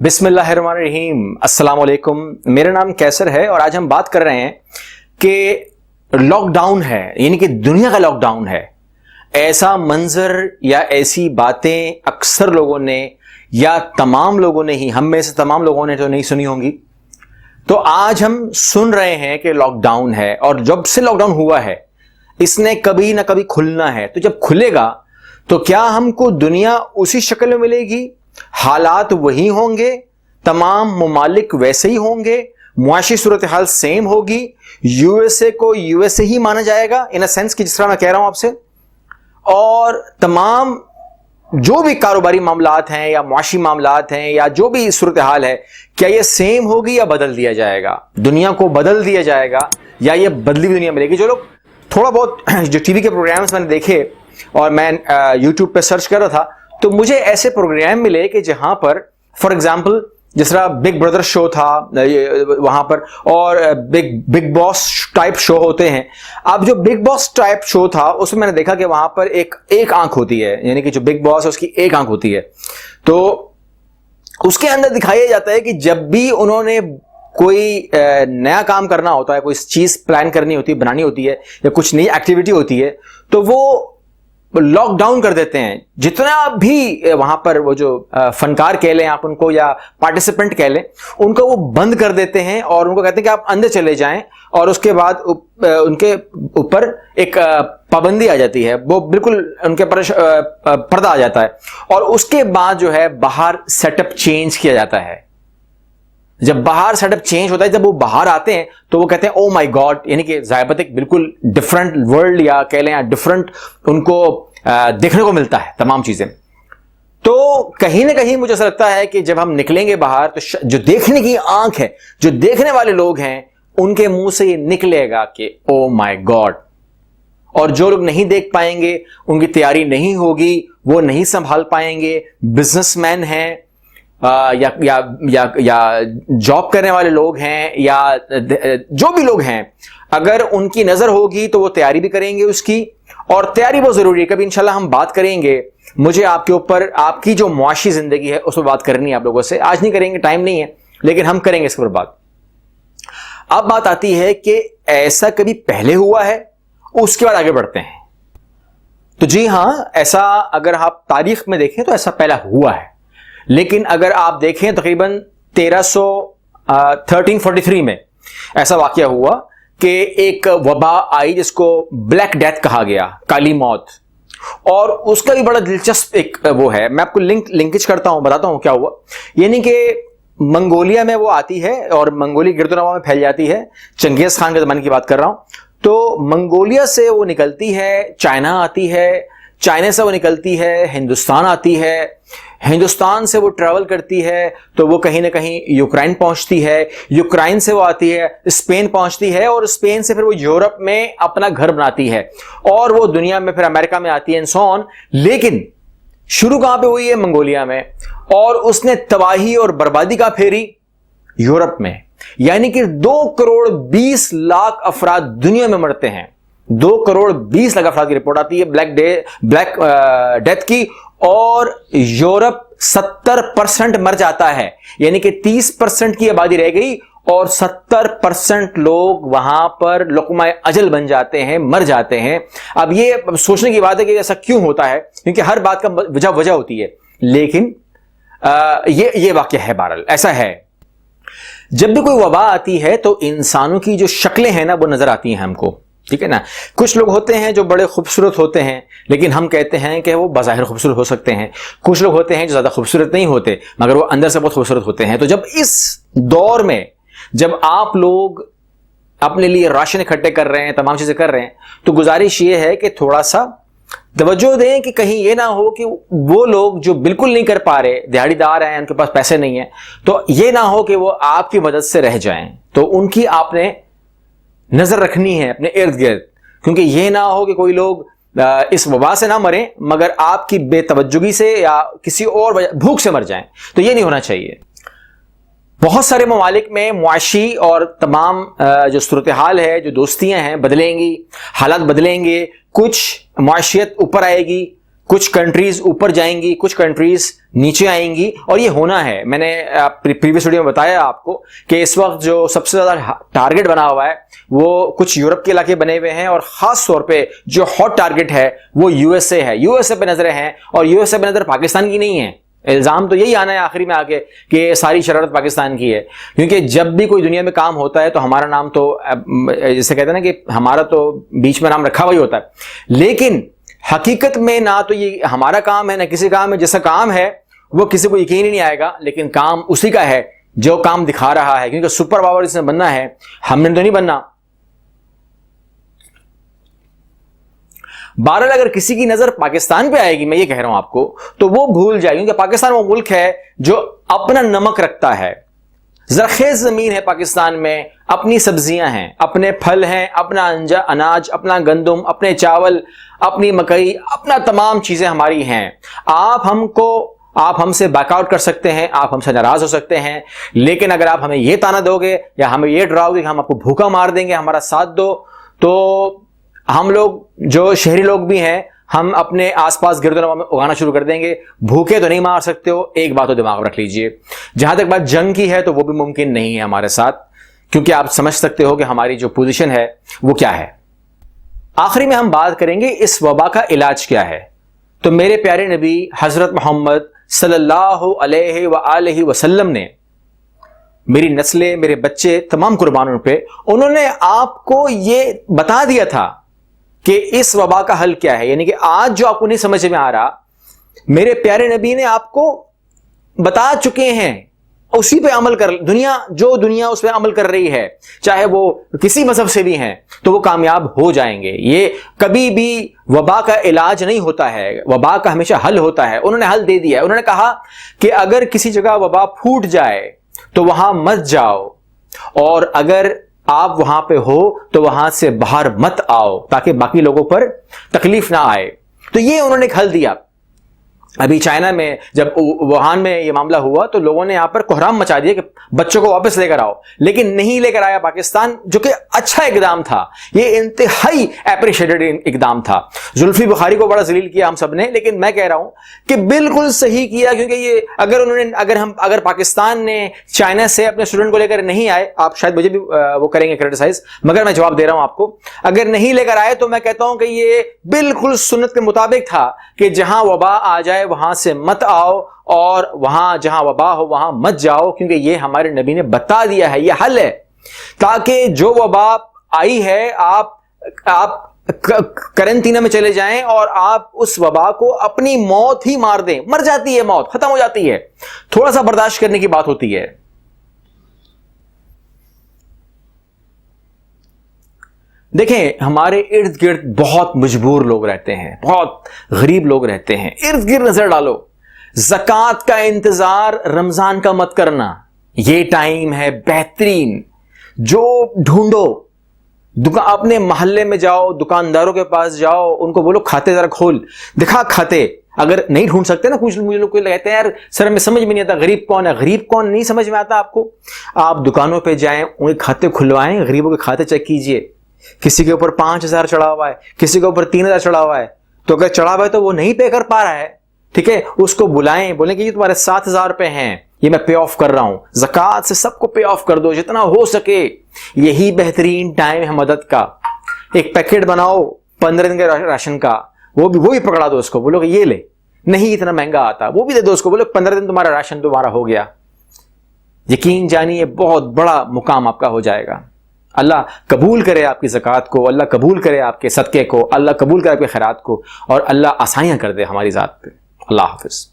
بسم اللہ الرحمن الرحیم. السلام علیکم. میرا نام کیسر ہے اور آج ہم بات کر رہے ہیں کہ لاک ڈاؤن ہے, یعنی کہ دنیا کا لاک ڈاؤن ہے. ایسا منظر یا ایسی باتیں اکثر لوگوں نے یا تمام لوگوں نے ہی, ہم میں سے تمام لوگوں نے تو نہیں سنی ہوں گی. تو آج ہم سن رہے ہیں کہ لاک ڈاؤن ہے, اور جب سے لاک ڈاؤن ہوا ہے اس نے کبھی نہ کبھی کھلنا ہے. تو جب کھلے گا تو کیا ہم کو دنیا اسی شکل میں ملے گی؟ حالات وہی ہوں گے, تمام ممالک ویسے ہی ہوں گے, معاشی صورتحال سیم ہوگی, یو ایس اے کو یو ایس اے ہی مانا جائے گا ان اے سینس کہ جس طرح میں کہہ رہا ہوں آپ سے, اور تمام جو بھی کاروباری معاملات ہیں یا معاشی معاملات ہیں یا جو بھی صورتحال ہے, کیا یہ سیم ہوگی یا بدل دیا جائے گا؟ دنیا کو بدل دیا جائے گا یا یہ بدلی ہوئی دنیا ملے گی؟ جو لوگ تھوڑا بہت جو ٹی وی کے پروگرامز میں نے دیکھے اور میں یوٹیوب پہ سرچ کر رہا تھا, تو مجھے ایسے پروگرام ملے کہ جہاں پر فار ایگزامپل جس طرح بگ بردر شو تھا وہاں پر, اور بگ باس ٹائپ شو ہوتے ہیں. اب جو بگ باس ٹائپ شو تھا اس میں نے دیکھا کہ وہاں پر ایک آنکھ ہوتی ہے, یعنی کہ جو بگ باس ہے اس کی ایک آنکھ ہوتی ہے. تو اس کے اندر دکھایا جاتا ہے کہ جب بھی انہوں نے کوئی نیا کام کرنا ہوتا ہے, کوئی چیز پلان کرنی ہوتی ہے, بنانی ہوتی ہے, یا کچھ نئی ایکٹیویٹی ہوتی ہے, تو وہ لاک ڈاؤن کر دیتے ہیں. جتنا بھی وہاں پر وہ جو فنکار کہہ لیں آپ ان کو, یا پارٹیسپینٹ کہہ لیں, ان کو وہ بند کر دیتے ہیں اور ان کو کہتے ہیں کہ آپ اندر چلے جائیں, اور اس کے بعد ان کے اوپر ایک پابندی آ جاتی ہے, وہ بالکل ان کے پر پردہ آ جاتا ہے, اور اس کے بعد جو ہے باہر سیٹ اپ چینج کیا جاتا ہے. جب باہر سیٹ اپ چینج ہوتا ہے, جب وہ باہر آتے ہیں تو وہ کہتے ہیں او مائی گاڈ, یعنی کہ ظاہر ایک بالکل ڈفرنٹ ورلڈ یا کہہ لیں ڈفرنٹ ان کو دیکھنے کو ملتا ہے تمام چیزیں. تو کہیں نہ کہیں مجھے ایسا لگتا ہے کہ جب ہم نکلیں گے باہر تو جو دیکھنے کی آنکھ ہے, جو دیکھنے والے لوگ ہیں, ان کے منہ سے یہ نکلے گا کہ او مائی گاڈ. اور جو لوگ نہیں دیکھ پائیں گے, ان کی تیاری نہیں ہوگی, وہ نہیں سنبھال پائیں گے, بزنس مین ہیں یا جاب کرنے والے لوگ ہیں, یا جو بھی لوگ ہیں, اگر ان کی نظر ہوگی تو وہ تیاری بھی کریں گے اس کی, اور تیاری بہت ضروری ہے. کبھی انشاءاللہ ہم بات کریں گے, مجھے آپ کے اوپر آپ کی جو معاشی زندگی ہے اس پر بات کرنی ہے آپ لوگوں سے. آج نہیں کریں گے, ٹائم نہیں ہے, لیکن ہم کریں گے اس پر بات. اب بات آتی ہے کہ ایسا کبھی پہلے ہوا ہے, اس کے بعد آگے بڑھتے ہیں. تو جی ہاں, ایسا اگر آپ تاریخ میں دیکھیں تو ایسا پہلا ہوا ہے, لیکن اگر آپ دیکھیں تقریباً 1343 میں ایسا واقعہ ہوا کہ ایک وبا آئی جس کو بلیک ڈیتھ کہا گیا, کالی موت. اور اس کا بھی بڑا دلچسپ ایک وہ ہے, میں آپ کو لنکج کرتا ہوں, بتاتا ہوں کیا ہوا. یعنی کہ منگولیا میں وہ آتی ہے اور منگولی گردنوا میں پھیل جاتی ہے. چنگیز خان کے زمانے کی بات کر رہا ہوں. تو منگولیا سے وہ نکلتی ہے, چائنا آتی ہے, چائنا سے وہ نکلتی ہے, ہندوستان آتی ہے, ہندوستان سے وہ ٹریول کرتی ہے تو وہ کہیں نہ کہیں یوکرائن پہنچتی ہے, یوکرائن سے وہ آتی ہے اسپین پہنچتی ہے, اور اسپین سے پھر وہ یورپ میں اپنا گھر بناتی ہے, اور وہ دنیا میں پھر امریکہ میں آتی ہے and so on. لیکن شروع کہاں پہ ہوئی ہے؟ منگولیا میں. اور اس نے تباہی اور بربادی کا پھیری یورپ میں. یعنی کہ 2,20,00,000 افراد دنیا میں مرتے ہیں. 2,20,00,000 افراد کی رپورٹ آتی ہے بلیک ڈیتھ کی, اور یورپ 70% مر جاتا ہے. یعنی کہ 30% کی آبادی رہ گئی اور 70% لوگ وہاں پر لقمہ اجل بن جاتے ہیں, مر جاتے ہیں. اب یہ سوچنے کی بات ہے کہ ایسا کیوں ہوتا ہے, کیونکہ ہر بات کا وجہ ہوتی ہے, لیکن یہ واقعہ ہے. بہرحال ایسا ہے. جب بھی کوئی وبا آتی ہے تو انسانوں کی جو شکلیں ہیں نا وہ نظر آتی ہیں ہم کو, ٹھیک ہے نا. کچھ لوگ ہوتے ہیں جو بڑے خوبصورت ہوتے ہیں, لیکن ہم کہتے ہیں کہ وہ بظاہر خوبصورت ہو سکتے ہیں. کچھ لوگ ہوتے ہیں جو زیادہ خوبصورت نہیں ہوتے مگر وہ اندر سے بہت خوبصورت ہوتے ہیں. تو جب اس دور میں جب آپ لوگ اپنے لیے راشن اکٹھے کر رہے ہیں, تمام چیزیں کر رہے ہیں, تو گزارش یہ ہے کہ تھوڑا سا توجہ دیں کہ کہیں یہ نہ ہو کہ وہ لوگ جو بالکل نہیں کر پا رہے, دیہڑی دار ہیں, ان کے پاس پیسے نہیں ہیں, تو یہ نہ ہو کہ وہ آپ کی مدد سے رہ جائیں. تو ان کی آپ نے نظر رکھنی ہے اپنے ارد گرد, کیونکہ یہ نہ ہو کہ کوئی لوگ اس وبا سے نہ مریں مگر آپ کی بے توجہی سے یا کسی اور وجہ بھوک سے مر جائیں. تو یہ نہیں ہونا چاہیے. بہت سارے ممالک میں معاشی اور تمام جو صورتحال ہے, جو دوستیاں ہیں, بدلیں گی, حالات بدلیں گے. کچھ معاشیت اوپر آئے گی, کچھ کنٹریز اوپر جائیں گی, کچھ کنٹریز نیچے آئیں گی, اور یہ ہونا ہے. میں نے پریویس ویڈیو میں بتایا آپ کو کہ اس وقت جو سب سے زیادہ ٹارگٹ بنا ہوا ہے وہ کچھ یورپ کے علاقے بنے ہوئے ہیں, اور خاص طور پہ جو ہاٹ ٹارگٹ ہے وہ یو ایس اے ہے. یو ایس اے پہ نظریں ہیں, اور یو ایس اے پہ نظر پاکستان کی نہیں ہے. الزام تو یہی آنا ہے آخری میں آ کے کہ ساری شرارت پاکستان کی ہے, کیونکہ جب بھی کوئی دنیا میں کام ہوتا ہے تو ہمارا نام تو جیسے کہتے ہیں نا کہ ہمارا تو بیچ میں نام رکھا ہوا ہی ہوتا ہے, لیکن حقیقت میں نہ تو یہ ہمارا کام ہے نہ کسی کام ہے. جیسا کام ہے وہ کسی کو یقین ہی نہیں آئے گا, لیکن کام اسی کا ہے جو کام دکھا رہا ہے, کیونکہ سپر پاور جس نے بننا ہے, ہم نے تو نہیں بننا. بہرحال اگر کسی کی نظر پاکستان پہ آئے گی, میں یہ کہہ رہا ہوں آپ کو, تو وہ بھول جائے, کیونکہ پاکستان وہ ملک ہے جو اپنا نمک رکھتا ہے. زرخیز زمین ہے پاکستان میں, اپنی سبزیاں ہیں, اپنے پھل ہیں, اپنا اناج, اپنا گندم, اپنے چاول, اپنی مکئی, اپنا تمام چیزیں ہماری ہیں. آپ ہم سے بیک آؤٹ کر سکتے ہیں, آپ ہم سے ناراض ہو سکتے ہیں, لیکن اگر آپ ہمیں یہ تانا دو گے یا ہمیں یہ ڈراؤ گے کہ ہم آپ کو بھوکا مار دیں گے, ہمارا ساتھ دو, تو ہم لوگ جو شہری لوگ بھی ہیں ہم اپنے آس پاس گرد و نواح میں اگانا شروع کر دیں گے. بھوکے تو نہیں مار سکتے ہو, ایک بات تو دماغ میں رکھ لیجئے. جہاں تک بات جنگ کی ہے تو وہ بھی ممکن نہیں ہے ہمارے ساتھ, کیونکہ آپ سمجھ سکتے ہو کہ ہماری جو پوزیشن ہے وہ کیا ہے. آخری میں ہم بات کریں گے اس وبا کا علاج کیا ہے. تو میرے پیارے نبی حضرت محمد صلی اللہ علیہ وآلہ وسلم نے, میری نسلیں, میرے بچے تمام قربانوں پہ, انہوں نے آپ کو یہ بتا دیا تھا کہ اس وبا کا حل کیا ہے. یعنی کہ آج جو آپ کو نہیں سمجھ میں آ رہا, میرے پیارے نبی نے آپ کو بتا چکے ہیں, اسی پہ عمل کر. دنیا اس پہ عمل کر رہی ہے, چاہے وہ کسی مذہب سے بھی ہیں, تو وہ کامیاب ہو جائیں گے. یہ کبھی بھی وبا کا علاج نہیں ہوتا ہے, وبا کا ہمیشہ حل ہوتا ہے. انہوں نے حل دے دیا ہے. انہوں نے کہا کہ اگر کسی جگہ وبا پھوٹ جائے تو وہاں مت جاؤ, اور اگر آپ وہاں پہ ہو تو وہاں سے باہر مت آؤ, تاکہ باقی لوگوں پر تکلیف نہ آئے. تو یہ انہوں نے ایک حل دیا. ابھی چائنا میں جب ووہان میں یہ معاملہ ہوا تو لوگوں نے یہاں پر کوہرام مچا دیا کہ بچوں کو واپس لے کر آؤ, لیکن نہیں لے کر آیا پاکستان, جو کہ اچھا اقدام تھا. یہ انتہائی اپریشیٹڈ اقدام تھا. زلفی بخاری کو بڑا ذلیل کیا ہم سب نے, لیکن میں کہہ رہا ہوں کہ بالکل صحیح کیا, کیونکہ یہ اگر پاکستان نے چائنا سے اپنے اسٹوڈنٹ کو لے کر نہیں آئے, آپ شاید مجھے بھی وہ کریں گے کریٹیسائز, مگر میں جواب دے رہا ہوں آپ کو, اگر نہیں لے کر آئے تو میں کہتا ہوں کہ یہ بالکل سنت کے مطابق تھا کہ جہاں وبا آ جائے وہاں سے مت آؤ, اور وہاں جہاں وبا ہو وہاں مت جاؤ, کیونکہ یہ ہمارے نبی نے بتا دیا ہے, یہ حل ہے. تاکہ جو وبا آئی ہے آپ کرنٹینہ میں چلے جائیں اور آپ اس وبا کو اپنی موت ہی مار دیں. مر جاتی ہے, موت ختم ہو جاتی ہے, تھوڑا سا برداشت کرنے کی بات ہوتی ہے. دیکھیں ہمارے ارد گرد بہت مجبور لوگ رہتے ہیں, بہت غریب لوگ رہتے ہیں. ارد گرد نظر ڈالو, زکوٰۃ کا انتظار رمضان کا مت کرنا, یہ ٹائم ہے بہترین. جو ڈھونڈو, اپنے محلے میں جاؤ, دکانداروں کے پاس جاؤ, ان کو بولو کھاتے ذرا کھول دکھا کھاتے. اگر نہیں ڈھونڈ سکتے نا, کچھ مجھے لوگ کہتے ہیں یار سر ہمیں سمجھ میں نہیں آتا غریب کون ہے, غریب کون نہیں سمجھ میں آتا آپ کو. آپ دکانوں پہ جائیں, ان کے کھاتے کھلوائیں, غریبوں کے کھاتے چیک کیجئے. کسی کے اوپر 5,000 چڑھا ہوا ہے, کسی کے اوپر 3,000 چڑھا ہوا ہے, تو اگر چڑھا ہوا ہے تو وہ نہیں پے کر پا رہا ہے, ٹھیک ہے, اس کو بلائیں, بولیں کہ یہ تمہارے 7,000 روپے ہیں, یہ میں پے آف کر رہا ہوں. زکوٰۃ سے سب کو پے آف کر دو جتنا ہو سکے. یہی بہترین ٹائم ہے مدد کا. ایک پیکٹ بناؤ 15 دن کے راشن کا, وہ بھی پکڑا دو اس کو, بولو کہ یہ لے, نہیں اتنا مہنگا آتا, وہ بھی دے دو اس کو, بولو 15 دن تمہارا راشن تمہارا ہو گیا. یقین جانیے بہت بڑا مقام آپ کا ہو جائے گا. اللہ قبول کرے آپ کی زکوٰۃ کو, اللہ قبول کرے آپ کے صدقے کو, اللہ قبول کرے آپ کے خیرات کو, اور اللہ آسانیاں کر دے ہماری ذات پہ. اللہ حافظ.